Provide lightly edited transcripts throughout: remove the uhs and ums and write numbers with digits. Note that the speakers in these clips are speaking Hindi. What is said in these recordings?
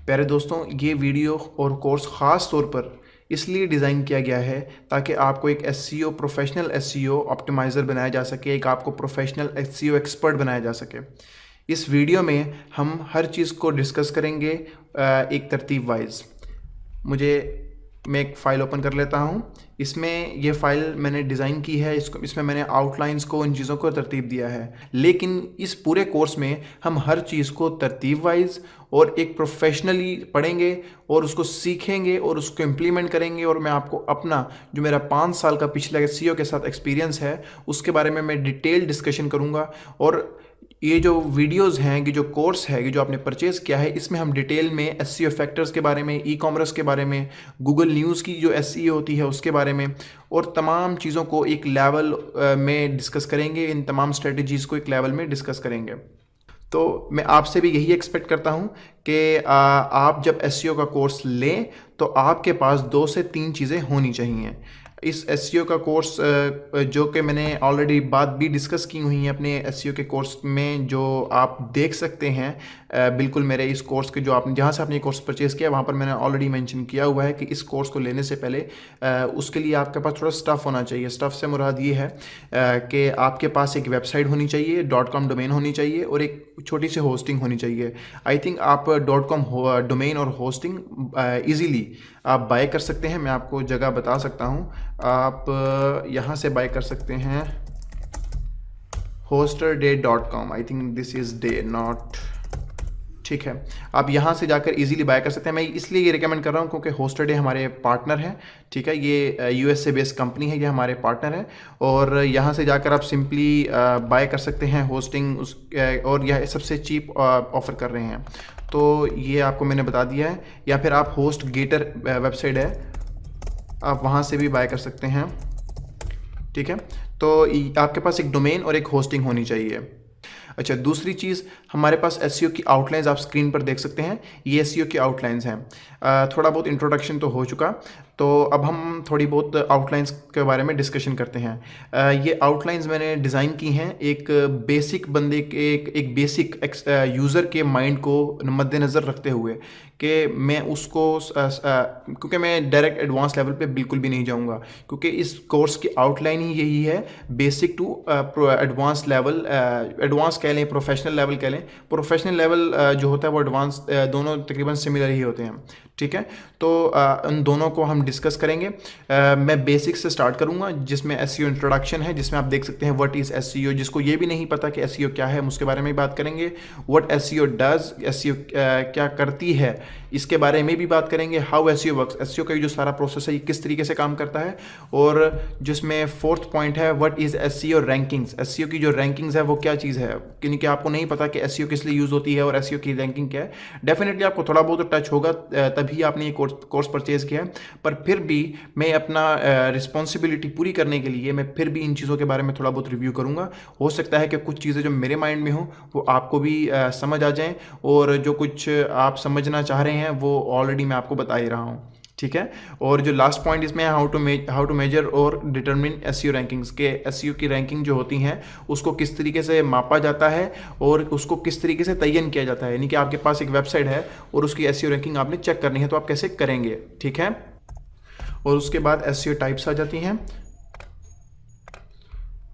प्यारे दोस्तों, ये वीडियो और कोर्स ख़ास तौर पर इसलिए डिज़ाइन किया गया है ताकि आपको एक एसईओ प्रोफेशनल एसईओ ऑप्टिमाइज़र बनाया जा सके, एक आपको प्रोफेशनल एसईओ एक्सपर्ट बनाया जा सके। इस वीडियो में हम हर चीज़ को डिस्कस करेंगे एक तरतीब वाइज। मैं एक फ़ाइल ओपन कर लेता हूँ। इसमें ये फ़ाइल मैंने डिज़ाइन की है, इसमें मैंने आउटलाइंस को, इन चीज़ों को तरतीब दिया है। लेकिन इस पूरे कोर्स में हम हर चीज़ को तरतीब वाइज और एक प्रोफेशनली पढ़ेंगे और उसको सीखेंगे और उसको इम्प्लीमेंट करेंगे। और मैं आपको अपना जो मेरा 5 साल का पिछले एसईओ के साथ एक्सपीरियंस है उसके बारे में मैं डिटेल डिस्कशन करूँगा। और ये जो वीडियोस हैं, ये जो कोर्स है, ये जो आपने परचेज़ किया है, इसमें हम डिटेल में एसईओ फैक्टर्स के बारे में, ई कॉमर्स के बारे में, गूगल न्यूज़ की जो एसईओ होती है उसके बारे में और तमाम चीज़ों को एक लेवल में डिस्कस करेंगे। इन तमाम स्ट्रेटजीज़ को एक लेवल में डिस्कस करेंगे। तो मैं आपसे भी यही एक्सपेक्ट करता हूँ कि आप जब एसईओ का कोर्स लें तो आपके पास 2 से 3 चीज़ें होनी चाहिए। इस एसईओ का कोर्स जो कि मैंने ऑलरेडी बात भी डिस्कस की हुई है अपने एसईओ के कोर्स में, जो आप देख सकते हैं बिल्कुल मेरे इस कोर्स के, जो आपने जहाँ से आपने ये कोर्स परचेज़ किया वहाँ पर मैंने ऑलरेडी मेंशन किया हुआ है कि इस कोर्स को लेने से पहले उसके लिए आपके पास थोड़ा स्टफ़ होना चाहिए। स्टफ़ से मुराद ये है कि आपके पास एक वेबसाइट होनी चाहिए, .com डोमेन होनी चाहिए और एक छोटी सी होस्टिंग होनी चाहिए। आई थिंक आप .com डोमेन और होस्टिंग ईज़िली आप बाय कर सकते हैं। मैं आपको जगह बता सकता हूँ, आप यहाँ से बाय कर सकते हैं hosterday.com। I think this is day not, ठीक है। आप यहाँ से जाकर इजीली बाय कर सकते हैं। मैं इसलिए ये रिकमेंड कर रहा हूँ क्योंकि होस्टरडे हमारे पार्टनर हैं, ठीक है। ये यूएस से बेस्ड कंपनी है, ये हमारे पार्टनर है और यहाँ से जाकर आप सिंपली बाय कर सकते हैं होस्टिंग और यह सबसे चीप ऑफ़र कर रहे हैं। तो ये आपको मैंने बता दिया है। या फिर आप होस्ट गेटर वेबसाइट है, आप वहाँ से भी बाय कर सकते हैं, ठीक है। तो आपके पास एक डोमेन और एक होस्टिंग होनी चाहिए। अच्छा, दूसरी चीज़, हमारे पास एसईओ की आउटलाइंस आप स्क्रीन पर देख सकते हैं। ये एसईओ की आउटलाइंस हैं। थोड़ा बहुत इंट्रोडक्शन तो हो चुका, तो अब हम थोड़ी बहुत आउटलाइंस के बारे में डिस्कशन करते हैं। ये आउटलाइंस मैंने डिज़ाइन की हैं एक बेसिक बंदे के, एक बेसिक यूज़र के माइंड को मद्देनज़र रखते हुए कि मैं उसको क्योंकि मैं डायरेक्ट एडवांस लेवल पे बिल्कुल भी नहीं जाऊंगा, क्योंकि इस कोर्स की आउटलाइन ही यही है, basic to advance level. Advance कह लें, प्रोफेशनल लेवल कह लें। प्रोफेशनल लेवल जो होता है वो एडवांस, दोनों तकरीबन सिमिलर ही होते हैं, ठीक है। तो उन दोनों को हम डिस्कस करेंगे। मैं बेसिक से स्टार्ट करूंगा जिसमें एसईओ इंट्रोडक्शन है, जिसमें आप देख सकते हैं व्हाट इज़ एसईओ। जिसको ये भी नहीं पता कि एसईओ क्या है, हम उसके बारे में भी बात करेंगे। व्हाट एसईओ डज, एसईओ क्या करती है, इसके बारे में भी बात करेंगे। हाउ एसईओ वर्क्स, एसईओ का जो सारा प्रोसेस है ये किस तरीके से काम करता है। और जिसमें 4th पॉइंट है what is SEO rankings, SEO की जो रैंकिंग्स है वो क्या चीज़ है। क्योंकि आपको नहीं पता कि एसईओ किस लिए यूज़ होती है और एसईओ की रैंकिंग क्या है। डेफिनेटली आपको थोड़ा बहुत टच होगा, तभी आपने ये कोर्स परचेज़ किया है। पर फिर भी मैं अपना रिस्पॉन्सिबिलिटी पूरी करने के लिए मैं फिर भी इन चीज़ों के बारे में थोड़ा बहुत रिव्यू करूँगा। हो सकता है कि कुछ चीज़ें जो मेरे माइंड में हो वो आपको भी समझ आ जाएं, और जो कुछ आप समझना चाह रहे हैं वो ऑलरेडी मैं आपको बता ही रहा हूँ, ठीक है। और जो लास्ट पॉइंट इसमें है हाउ टू मेजर और डिटरमिन एसईओ रैंकिंग्स, के एसईओ की रैंकिंग जो होती हैं उसको किस तरीके से मापा जाता है और उसको किस तरीके से तयन किया जाता है। यानी कि आपके पास एक वेबसाइट है और उसकी एसईओ रैंकिंग आपने चेक करनी है, तो आप कैसे करेंगे, ठीक है। और उसके बाद एसईओ टाइप्स आ जाती हैं,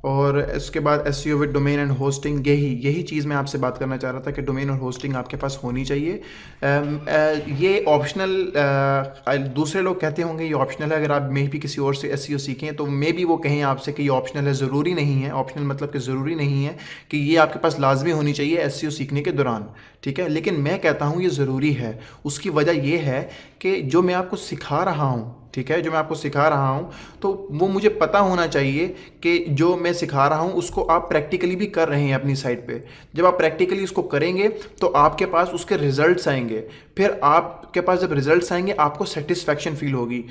और इसके बाद SEO with domain and hosting. यही चीज़ मैं आपसे बात करना चाह रहा था कि डोमेन और होस्टिंग आपके पास होनी चाहिए। ये ऑप्शनल, दूसरे लोग कहते होंगे ये ऑप्शनल है, अगर आप मे भी किसी और से एसईओ सीखें तो मे भी वो कहें आपसे कि ये ऑप्शनल है। ज़रूरी नहीं है, ऑप्शनल मतलब कि ज़रूरी नहीं है कि ये आपके पास लाजमी होनी चाहिए एसईओ सीखने के दौरान, ठीक है। लेकिन मैं कहता हूँ ये ज़रूरी है। उसकी वजह ये है कि जो मैं आपको सिखा रहा हूँ, ठीक है, जो मैं आपको सिखा रहा हूँ तो वो मुझे पता होना चाहिए कि जो मैं सिखा रहा हूँ उसको आप प्रैक्टिकली भी कर रहे हैं अपनी साइट पे। जब आप प्रैक्टिकली उसको करेंगे तो आपके पास उसके रिजल्ट्स आएंगे। फिर आपके पास जब रिजल्ट्स आएंगे आपको सेटिस्फैक्शन फील होगी।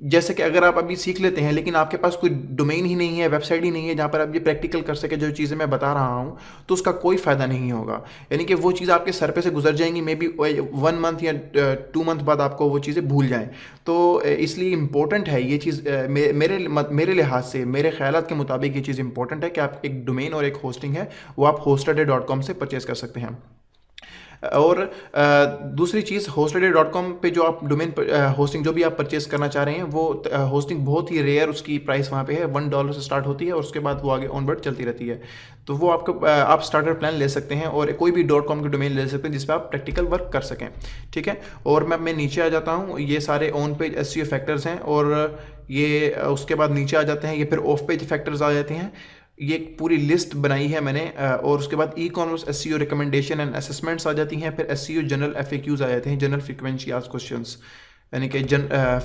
जैसे कि अगर आप अभी सीख लेते हैं लेकिन आपके पास कोई डोमेन ही नहीं है, वेबसाइट ही नहीं है जहाँ पर आप ये प्रैक्टिकल कर सके जो चीज़ें मैं बता रहा हूँ, तो उसका कोई फ़ायदा नहीं होगा। यानी कि वो चीज़ आपके सर पे से गुजर जाएंगी, मे बी 1 मंथ या 2 मंथ बाद आपको वो चीज़ें भूल जाएं। तो इसलिए इम्पोर्टेंट है ये चीज़, मेरे लिहाज से, मेरे ख्यालात के मुताबिक ये चीज़ इंपॉर्टेंट है कि आप एक डोमेन और एक होस्टिंग है वो आप hosterday.com से परचेज़ कर सकते हैं। और दूसरी चीज़ hostgator.com पे जो आप डोमेन होस्टिंग जो भी आप परचेस करना चाह रहे हैं वो होस्टिंग बहुत ही रेयर उसकी प्राइस वहाँ पे है, $1 से स्टार्ट होती है और उसके बाद वो आगे ऑनवर्ड चलती रहती है। तो वो आपको आप स्टार्टर प्लान ले सकते हैं और कोई भी .com की डोमेन ले सकते हैं जिस पर आप प्रैक्टिकल वर्क कर सकें, ठीक है। और मैं नीचे आ जाता हूँ, ये सारे ऑन पेज एसईओ फैक्टर्स हैं और ये उसके बाद नीचे आ जाते हैं, ये फिर ऑफ पेज फैक्टर्स आ जाते हैं। ये एक पूरी लिस्ट बनाई है मैंने और उसके बाद e commerce SEO recommendation and assessments आ जाती हैं, फिर एसईओ जनरल एफएक्यूज आ जाते हैं, जनरल फ्रीक्वेंटली आस्क्ड क्वेश्चंस, यानी कि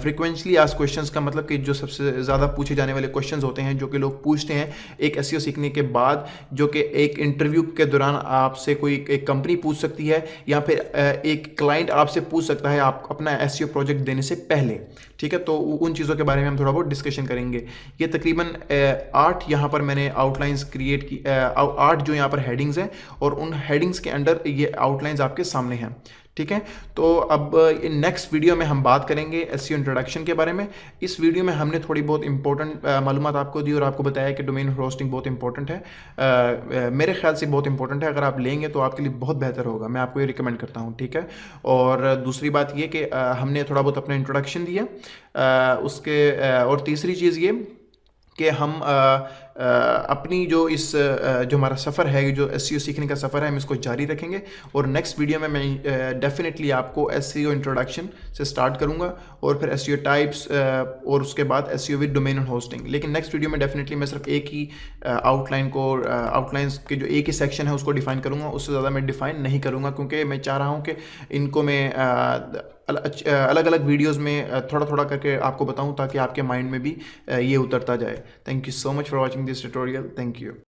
फ्रीक्वेंटली आस्क्ड क्वेश्चंस का मतलब कि जो सबसे ज़्यादा पूछे जाने वाले क्वेश्चंस होते हैं जो कि लोग पूछते हैं एक एसईओ सीखने के बाद, जो कि एक इंटरव्यू के दौरान आपसे कोई एक कंपनी पूछ सकती है या फिर एक क्लाइंट आपसे पूछ सकता है आप अपना एसईओ प्रोजेक्ट देने से पहले, ठीक है। तो उन चीज़ों के बारे में हम थोड़ा बहुत डिस्कशन करेंगे। ये तकरीबन 8 यहाँ पर मैंने आउटलाइंस क्रिएट की, 8 जो यहाँ पर हेडिंग्स हैं और उन हेडिंग्स के अंडर ये आउटलाइंस आपके सामने हैं, ठीक है। तो अब नेक्स्ट वीडियो में हम बात करेंगे एसईओ इंट्रोडक्शन के बारे में। इस वीडियो में हमने थोड़ी बहुत इंपॉर्टेंट मालूमात आपको दी और आपको बताया कि डोमेन होस्टिंग बहुत इंपॉर्टेंट है, मेरे ख्याल से बहुत इंपॉर्टेंट है। अगर आप लेंगे तो आपके लिए बहुत बेहतर होगा, मैं आपको ये रिकमेंड करता हूँ, ठीक है। और दूसरी बात ये कि हमने थोड़ा बहुत अपना इंट्रोडक्शन दिया, और तीसरी चीज़ ये कि हम अपनी जो जो हमारा सफ़र है, जो एसईओ सीखने का सफ़र है, हम इसको जारी रखेंगे। और नेक्स्ट वीडियो में मैं डेफिनेटली आपको एसईओ इंट्रोडक्शन से स्टार्ट करूंगा और फिर एसईओ टाइप्स और उसके बाद SEO with domain and hosting. लेकिन नेक्स्ट वीडियो में डेफिनेटली मैं सिर्फ एक ही आउटलाइंस के जो एक ही सेक्शन है उसको डिफाइन करूँगा, उससे ज़्यादा मैं डिफाइन नहीं करूँगा, क्योंकि मैं चाह रहा हूँ कि इनको मैं अलग अलग वीडियोस में थोड़ा थोड़ा करके आपको बताऊं ताकि आपके माइंड में भी ये उतरता जाए। Thank you so much for watching this tutorial. Thank you.